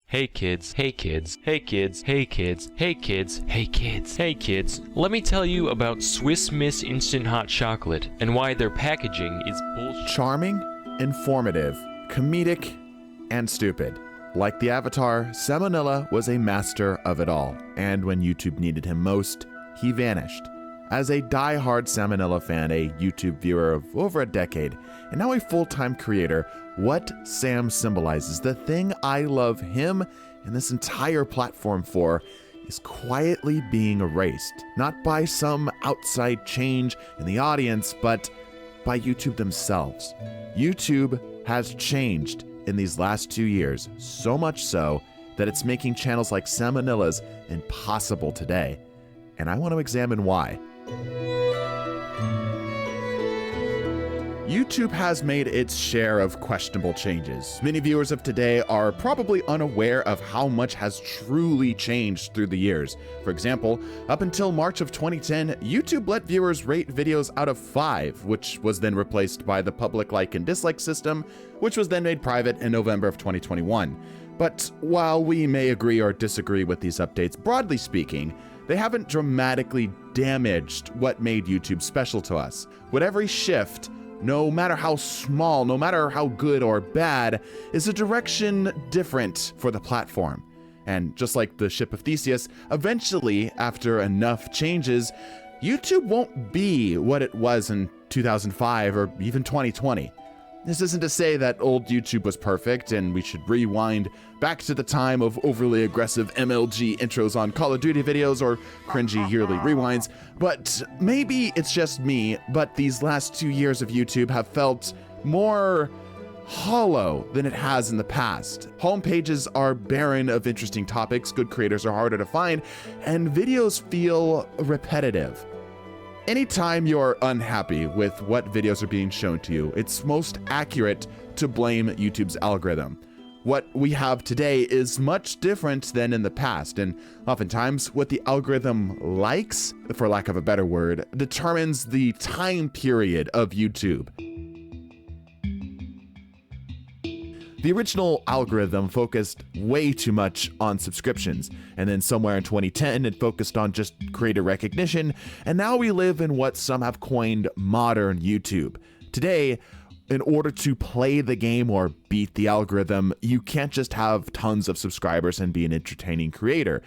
Hey kids, hey kids, hey kids, hey kids, hey kids, hey kids, hey kids. Let me tell you about Swiss Miss Instant Hot Chocolate and why their packaging is bullshit. Charming, informative, comedic, and stupid. Like the Avatar, Sam Onella was a master of it all, and when YouTube needed him most, he vanished. As a die-hard Sam Onella fan, a YouTube viewer of over a decade, and now a full-time creator, what Sam symbolizes, the thing I love him and this entire platform for, is quietly being erased. Not by some outside change in the audience, but by YouTube themselves. YouTube has changed in these last 2 years, so much so that it's making channels like Sam Onella's impossible today. And I want to examine why. YouTube has made its share of questionable changes. Many viewers of today are probably unaware of how much has truly changed through the years. For example, up until March of 2010, YouTube let viewers rate videos out of 5, which was then replaced by the public like and dislike system, which was then made private in November of 2021. But while we may agree or disagree with these updates, broadly speaking, they haven't dramatically damaged what made YouTube special to us. With every shift, no matter how small, no matter how good or bad, is a direction different for the platform. And just like the ship of Theseus, eventually, after enough changes, YouTube won't be what it was in 2005 or even 2020. This isn't to say that old YouTube was perfect and we should rewind back to the time of overly aggressive MLG intros on Call of Duty videos or cringy yearly rewinds, but maybe it's just me, but these last 2 years of YouTube have felt more hollow than it has in the past. Homepages are barren of interesting topics, good creators are harder to find, and videos feel repetitive. Anytime you're unhappy with what videos are being shown to you, it's most accurate to blame YouTube's algorithm. What we have today is much different than in the past, and oftentimes what the algorithm likes, for lack of a better word, determines the time period of YouTube. The original algorithm focused way too much on subscriptions, and then somewhere in 2010 it focused on just creator recognition, and now we live in what some have coined modern YouTube. Today, in order to play the game or beat the algorithm, you can't just have tons of subscribers and be an entertaining creator.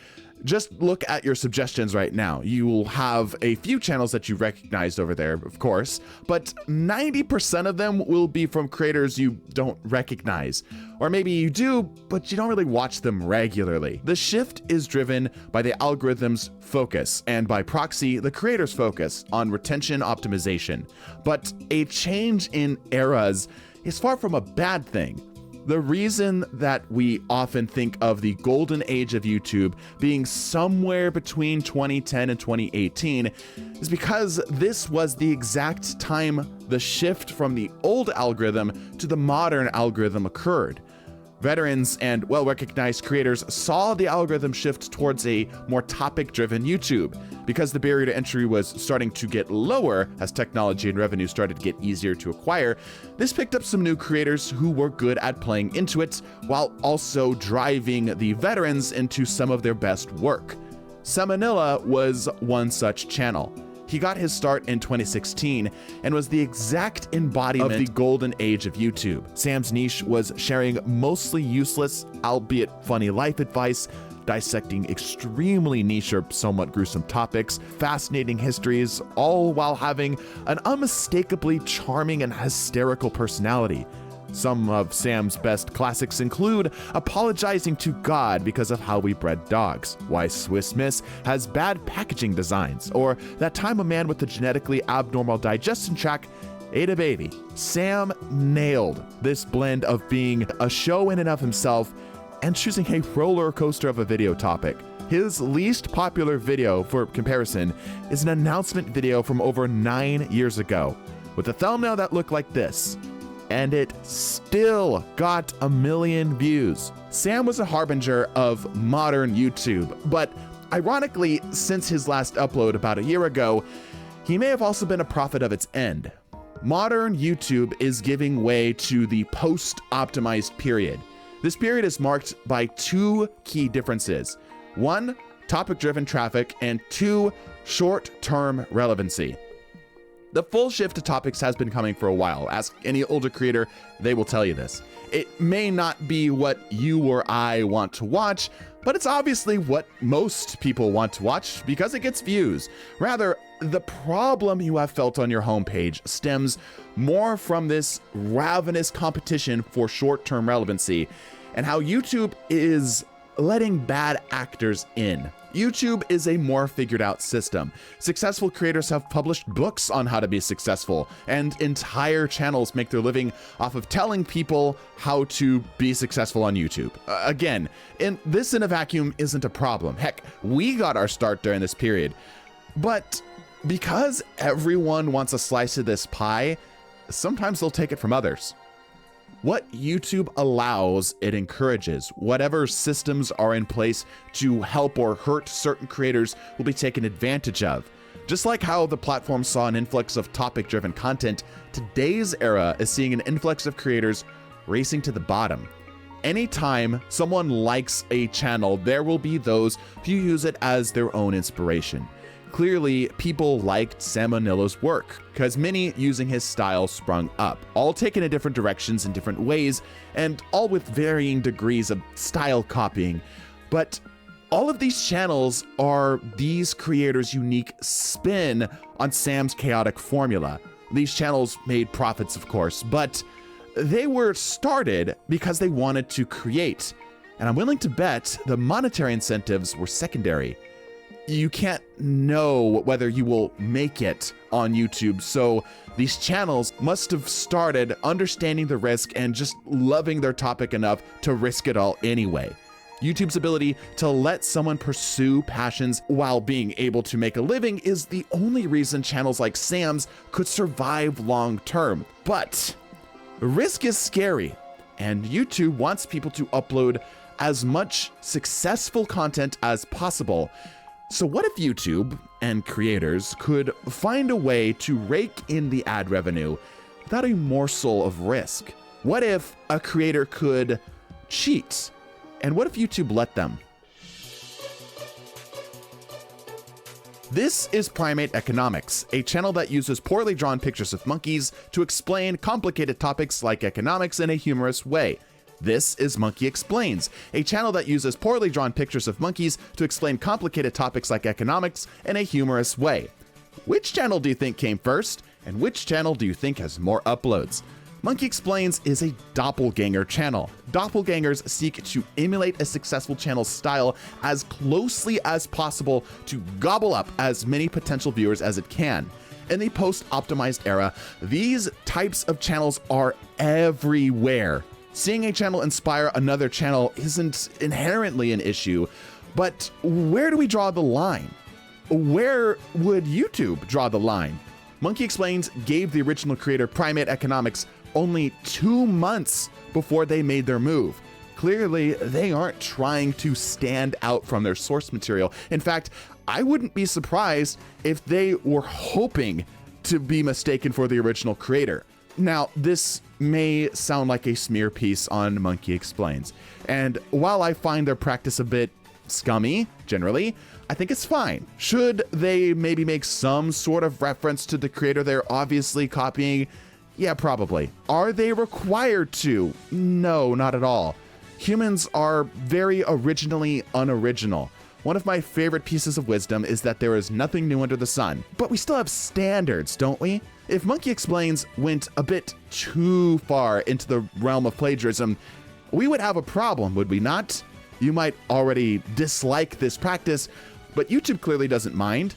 Just look at your suggestions right now. You will have a few channels that you recognized over there, of course, but 90% of them will be from creators you don't recognize. Or maybe you do, but you don't really watch them regularly. The shift is driven by the algorithm's focus, and by proxy, the creator's focus on retention optimization. But a change in eras is far from a bad thing. The reason that we often think of the golden age of YouTube being somewhere between 2010 and 2018 is because this was the exact time the shift from the old algorithm to the modern algorithm occurred. Veterans and well-recognized creators saw the algorithm shift towards a more topic-driven YouTube. Because the barrier to entry was starting to get lower as technology and revenue started to get easier to acquire, this picked up some new creators who were good at playing into it, while also driving the veterans into some of their best work. Sam Onella was one such channel. He got his start in 2016 and was the exact embodiment of the golden age of YouTube. Sam's niche was sharing mostly useless, albeit funny life advice, dissecting extremely niche or somewhat gruesome topics, fascinating histories, all while having an unmistakably charming and hysterical personality. Some of Sam's best classics include apologizing to God because of how we bred dogs, why Swiss Miss has bad packaging designs, or that time a man with a genetically abnormal digestion tract ate a baby. Sam nailed this blend of being a show in and of himself and choosing a roller coaster of a video topic. His least popular video, for comparison, is an announcement video from over 9 years ago, with a thumbnail that looked like this. And it still got 1 million views. Sam was a harbinger of modern YouTube, but ironically, since his last upload about a year ago, he may have also been a prophet of its end. Modern YouTube is giving way to the post-optimized period. This period is marked by two key differences. One, topic-driven traffic, and two, short-term relevancy. The full shift to topics has been coming for a while. Ask any older creator, they will tell you this. It may not be what you or I want to watch, but it's obviously what most people want to watch because it gets views. Rather, the problem you have felt on your homepage stems more from this ravenous competition for short-term relevancy and how YouTube is letting bad actors in. YouTube is a more figured out system. Successful creators have published books on how to be successful, and entire channels make their living off of telling people how to be successful on YouTube. Again, this in a vacuum isn't a problem. Heck, we got our start during this period. But because everyone wants a slice of this pie, sometimes they'll take it from others. What YouTube allows, it encourages. Whatever systems are in place to help or hurt certain creators will be taken advantage of. Just like how the platform saw an influx of topic-driven content, today's era is seeing an influx of creators racing to the bottom. Anytime someone likes a channel, there will be those who use it as their own inspiration. Clearly, people liked Sam Onella's work, because many using his style sprung up, all taken in different directions in different ways, and all with varying degrees of style copying. But all of these channels are these creators' unique spin on Sam's chaotic formula. These channels made profits, of course, but they were started because they wanted to create. And I'm willing to bet the monetary incentives were secondary. You can't know whether you will make it on YouTube, so these channels must have started understanding the risk and just loving their topic enough to risk it all anyway. YouTube's ability to let someone pursue passions while being able to make a living is the only reason channels like Sam's could survive long term. But risk is scary, and YouTube wants people to upload as much successful content as possible. So what if YouTube and creators could find a way to rake in the ad revenue without a morsel of risk? What if a creator could cheat? And what if YouTube let them? This is Primate Economics, a channel that uses poorly drawn pictures of monkeys to explain complicated topics like economics in a humorous way. This is Monkey Explains, a channel that uses poorly drawn pictures of monkeys to explain complicated topics like economics in a humorous way. Which channel do you think came first, and which channel do you think has more uploads? Monkey Explains is a doppelganger channel. Doppelgangers seek to emulate a successful channel's style as closely as possible to gobble up as many potential viewers as it can. In the post-optimized era, these types of channels are everywhere. Seeing a channel inspire another channel isn't inherently an issue, but where do we draw the line? Where would YouTube draw the line? Monkey Explains gave the original creator Primate Economics only 2 months before they made their move. Clearly, they aren't trying to stand out from their source material. In fact, I wouldn't be surprised if they were hoping to be mistaken for the original creator. Now, this may sound like a smear piece on Monkey Explains, and while I find their practice a bit scummy, generally, I think it's fine. Should they maybe make some sort of reference to the creator they're obviously copying? Yeah, probably. Are they required to? No, not at all. Humans are very originally unoriginal. One of my favorite pieces of wisdom is that there is nothing new under the sun, but we still have standards, don't we? If Monkey Explains went a bit too far into the realm of plagiarism, we would have a problem, would we not? You might already dislike this practice, but YouTube clearly doesn't mind.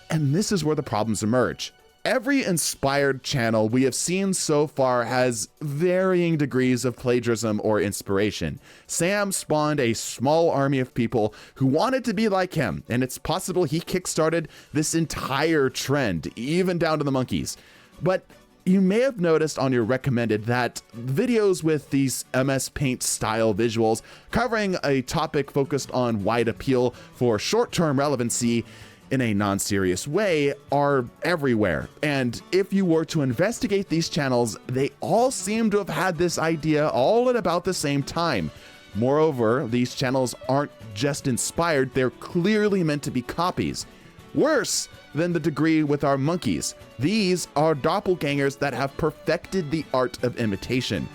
And this is where the problems emerge. Every inspired channel we have seen so far has varying degrees of plagiarism or inspiration. Sam spawned a small army of people who wanted to be like him, and it's possible he kickstarted this entire trend, even down to the monkeys. But you may have noticed on your recommended that videos with these MS Paint style visuals covering a topic focused on wide appeal for short-term relevancy in a non-serious way are everywhere. And if you were to investigate these channels, they all seem to have had this idea all at about the same time. Moreover, these channels aren't just inspired, they're clearly meant to be copies. Worse than the degree with our monkeys. These are doppelgangers that have perfected the art of imitation.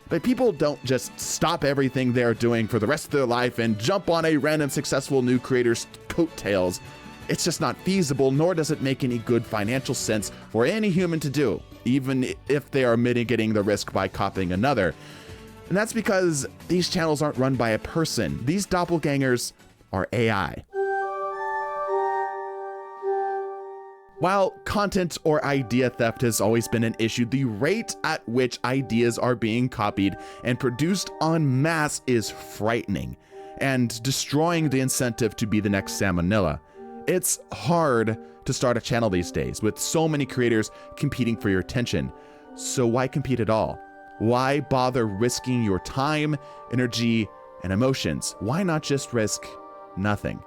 But people don't just stop everything they're doing for the rest of their life and jump on a random successful new creator's coattails. It's just not feasible, nor does it make any good financial sense for any human to do, even if they are mitigating the risk by copying another. And that's because these channels aren't run by a person. These doppelgangers are AI. While content or idea theft has always been an issue, the rate at which ideas are being copied and produced en masse is frightening and destroying the incentive to be the next Sam Onella. It's hard to start a channel these days with so many creators competing for your attention. So why compete at all? Why bother risking your time, energy, and emotions? Why not just risk nothing?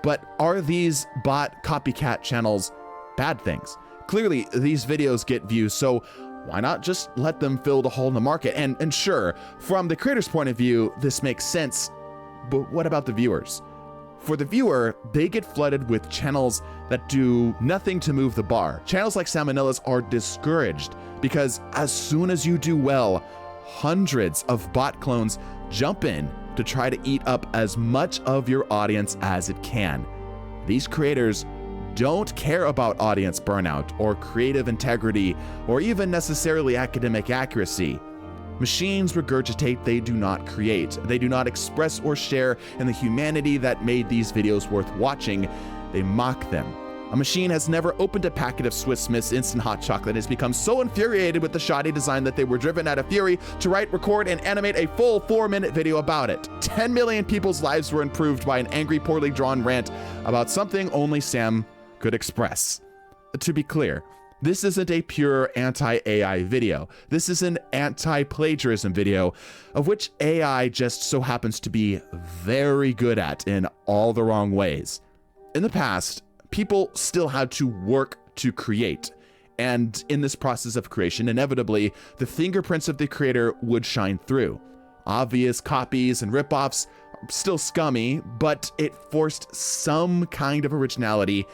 But are these bot copycat channels bad things? Clearly, these videos get views, so why not just let them fill the hole in the market? And sure, from the creator's point of view, this makes sense, but what about the viewers? For the viewer, they get flooded with channels that do nothing to move the bar. Channels like Sam Onella's are discouraged because as soon as you do well, hundreds of bot clones jump in to try to eat up as much of your audience as it can. These creators don't care about audience burnout or creative integrity or even necessarily academic accuracy. Machines regurgitate, they do not create. They do not express or share in the humanity that made these videos worth watching. They mock them. A machine has never opened a packet of Swiss Miss instant hot chocolate and has become so infuriated with the shoddy design that they were driven out of fury to write, record, and animate a full 4-minute video about it. 10 million people's lives were improved by an angry, poorly drawn rant about something only Sam could express. To be clear, this isn't a pure anti-AI video. This is an anti-plagiarism video, of which AI just so happens to be very good at in all the wrong ways. In the past, people still had to work to create, and in this process of creation, inevitably, the fingerprints of the creator would shine through. Obvious copies and ripoffs are still scummy, but it forced some kind of originality,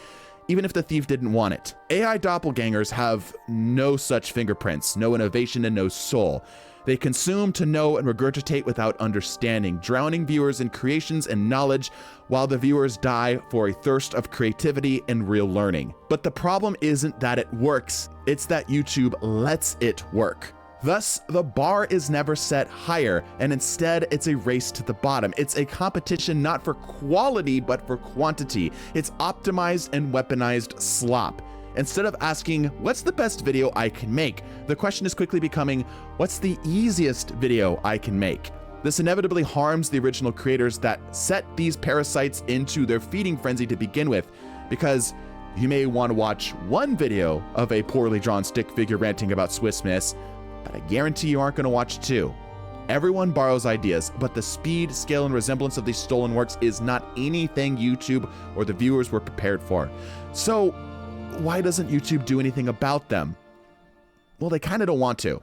even if the thief didn't want it. AI doppelgangers have no such fingerprints, no innovation, and no soul. They consume to know and regurgitate without understanding, drowning viewers in creations and knowledge while the viewers die for a thirst of creativity and real learning. But the problem isn't that it works, it's that YouTube lets it work. Thus, the bar is never set higher, and instead it's a race to the bottom. It's a competition not for quality, but for quantity. It's optimized and weaponized slop. Instead of asking, what's the best video I can make? The question is quickly becoming, what's the easiest video I can make? This inevitably harms the original creators that set these parasites into their feeding frenzy to begin with, because you may want to watch one video of a poorly drawn stick figure ranting about Swiss Miss, but I guarantee you aren't going to watch two. Everyone borrows ideas, but the speed, scale, and resemblance of these stolen works is not anything YouTube or the viewers were prepared for. So why doesn't YouTube do anything about them? Well, they kind of don't want to.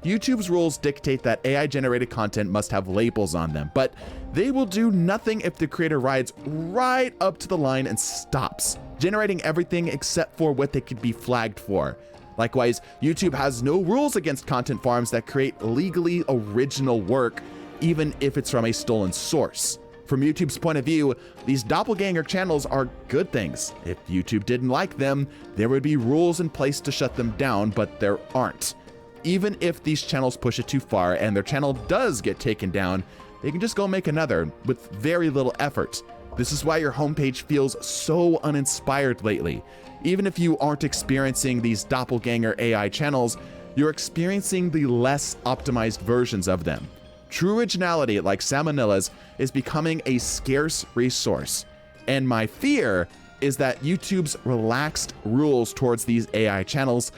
YouTube's rules dictate that AI-generated content must have labels on them, but they will do nothing if the creator rides right up to the line and stops, generating everything except for what they could be flagged for. Likewise, YouTube has no rules against content farms that create legally original work, even if it's from a stolen source. From YouTube's point of view, these doppelganger channels are good things. If YouTube didn't like them, there would be rules in place to shut them down, but there aren't. Even if these channels push it too far and their channel does get taken down, they can just go make another with very little effort. This is why your homepage feels so uninspired lately. Even if you aren't experiencing these doppelganger AI channels, you're experiencing the less optimized versions of them. True originality, like Sam Onella's, is becoming a scarce resource. And my fear is that YouTube's relaxed rules towards these AI channels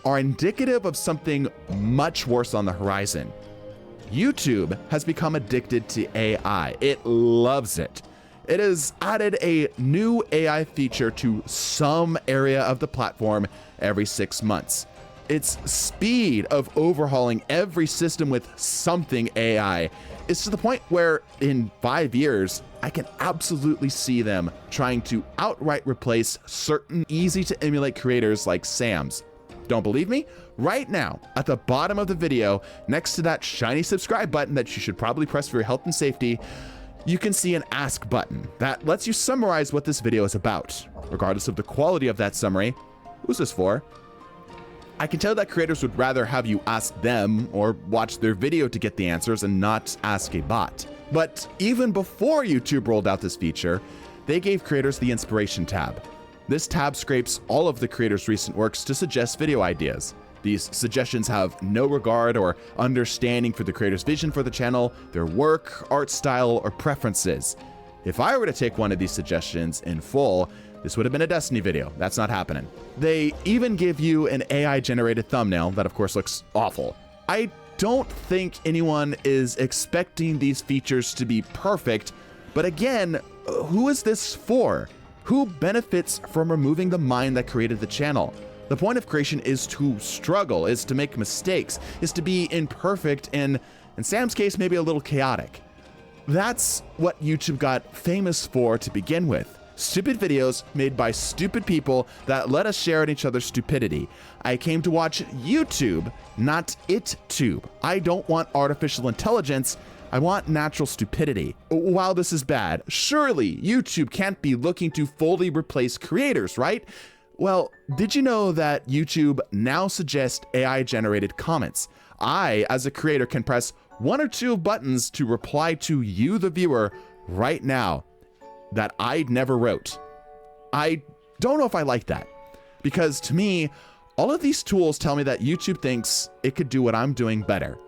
are indicative of something much worse on the horizon. YouTube has become addicted to AI. It loves it. It has added a new AI feature to some area of the platform every 6 months. Its speed of overhauling every system with something AI It's to the point where in 5 years, I can absolutely see them trying to outright replace certain easy to emulate creators like Sam's. Don't believe me? Right now, at the bottom of the video, next to that shiny subscribe button that you should probably press for your health and safety, you can see an ask button that lets you summarize what this video is about. Regardless of the quality of that summary, who's this for? I can tell that creators would rather have you ask them or watch their video to get the answers and not ask a bot. But even before YouTube rolled out this feature, they gave creators the inspiration tab. This tab scrapes all of the creators' recent works to suggest video ideas. These suggestions have no regard or understanding for the creator's vision for the channel, their work, art style, or preferences. If I were to take one of these suggestions in full, this would have been a Destiny video. That's not happening. They even give you an AI-generated thumbnail that, of course, looks awful. I don't think anyone is expecting these features to be perfect, but again, who is this for? Who benefits from removing the mind that created the channel? The point of creation is to struggle, is to make mistakes, is to be imperfect and, in Sam's case, maybe a little chaotic. That's what YouTube got famous for to begin with. Stupid videos made by stupid people that let us share in each other's stupidity. I came to watch YouTube, not it-tube. I don't want artificial intelligence. I want natural stupidity. While this is bad, surely YouTube can't be looking to fully replace creators, right? Well, did you know that YouTube now suggests AI-generated comments? I, as a creator, can press one or two buttons to reply to you, the viewer, right now that I never wrote. I don't know if I like that, because to me, all of these tools tell me that YouTube thinks it could do what I'm doing better.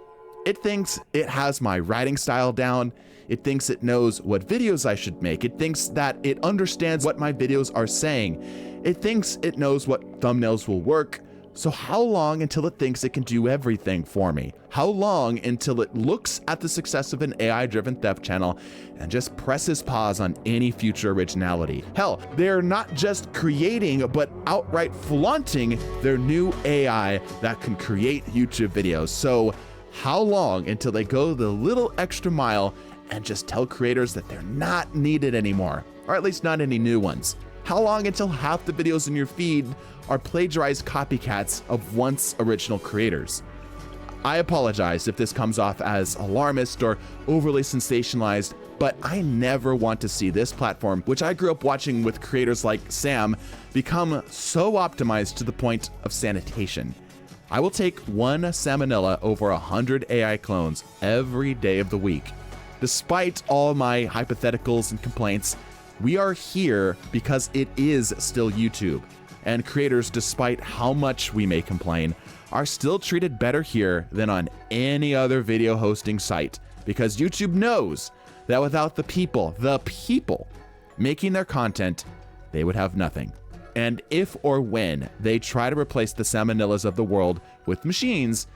It thinks it has my writing style down. It thinks it knows what videos I should make. It thinks that it understands what my videos are saying. It thinks it knows what thumbnails will work. So how long until it thinks it can do everything for me? How long until it looks at the success of an AI-driven theft channel and just presses pause on any future originality? Hell, they're not just creating, but outright flaunting their new AI that can create YouTube videos. So how long until they go the little extra mile and just tell creators that they're not needed anymore, or at least not any new ones? How long until half the videos in your feed are plagiarized copycats of once original creators? I apologize if this comes off as alarmist or overly sensationalized, but I never want to see this platform, which I grew up watching with creators like Sam, become so optimized to the point of sanitation. I will take one Sam Onella over 100 AI clones every day of the week. Despite all my hypotheticals and complaints, we are here because it is still YouTube, and creators, despite how much we may complain, are still treated better here than on any other video hosting site, because YouTube knows that without the people making their content, they would have nothing. And if or when they try to replace the Sam Onellas of the world with machines,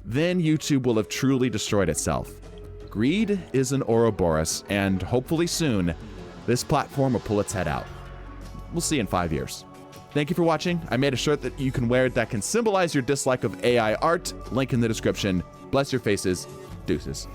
then YouTube will have truly destroyed itself. Greed is an Ouroboros, and hopefully soon, this platform will pull its head out. We'll see in 5 years. Thank you for watching. I made a shirt that you can wear that can symbolize your dislike of AI art. Link in the description. Bless your faces. Deuces.